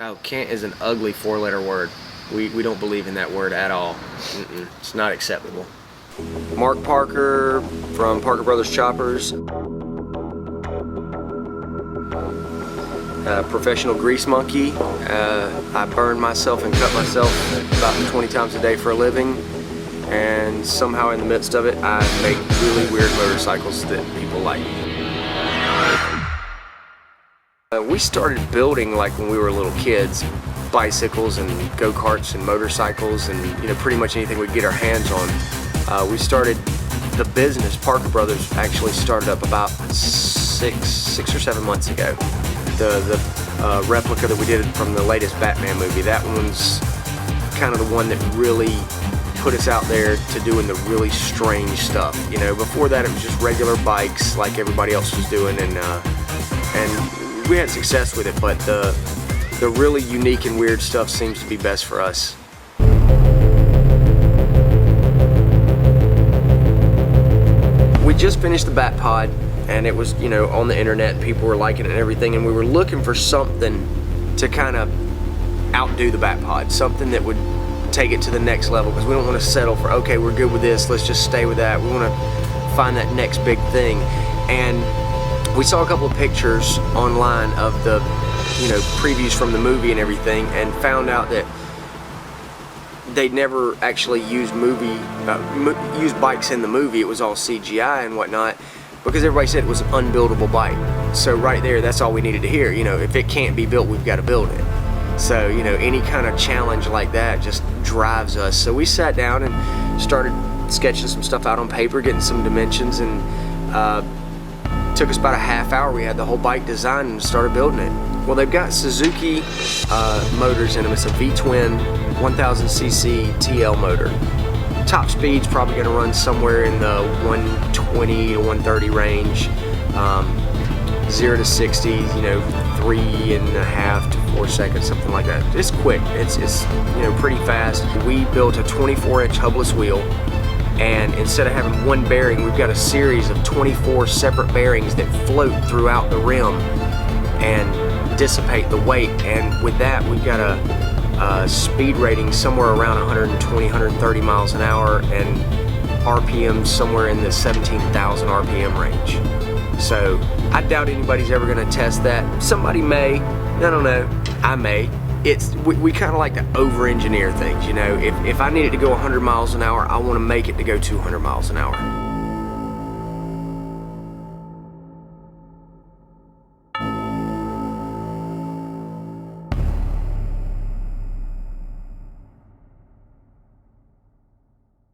Oh, can't is an ugly 4-letter word. We don't believe in that word at all. It's not acceptable. Mark Parker from Parker Brothers Choppers. Professional grease monkey. I burn myself and cut myself about 20 times a day for a living. And somehow in the midst of it, I make really weird motorcycles that people like. We started building like when we were little kids, bicycles and go-karts and motorcycles and pretty much anything we'd get our hands on. We started the business, Parker Brothers actually started up about six or 7 months ago. The replica that we did from the latest Batman movie, that one's kind of the one that really put us out there to doing the really strange stuff. Before that it was just regular bikes like everybody else was doing, and we had success with it, but the really unique and weird stuff seems to be best for us. We just finished the Bat Pod, and it was on the internet, and people were liking it and everything, and we were looking for something to kind of outdo the Bat Pod, something that would take it to the next level, because we don't want to settle for, okay, we're good with this, let's just stay with that. We want to find that next big thing. And we saw a couple of pictures online of the previews from the movie and everything, and found out that they'd never actually used bikes in the movie. It was all CGI and whatnot, because everybody said it was an unbuildable bike. So right there, that's all we needed to hear. If it can't be built, we've got to build it. So any kind of challenge like that just drives us. So we sat down and started sketching some stuff out on paper, getting some dimensions, and took us about a half hour. We had the whole bike designed and started building it. Well, they've got Suzuki motors in them. It's a V-twin 1000cc TL motor. Top speed's probably going to run somewhere in the 120 to 130 range. 0 to 60, 3.5 to 4 seconds, something like that. It's quick. It's pretty fast. We built a 24-inch hubless wheel, and instead of having one bearing, we've got a series of 24 separate bearings that float throughout the rim and dissipate the weight. And with that, we've got a speed rating somewhere around 120, 130 miles an hour, and RPM somewhere in the 17,000 RPM range. So I doubt anybody's ever going to test that. Somebody may, I don't know, I may. We kind of like to over-engineer things, If I need it to go 100 miles an hour, I want to make it to go 200 miles an hour.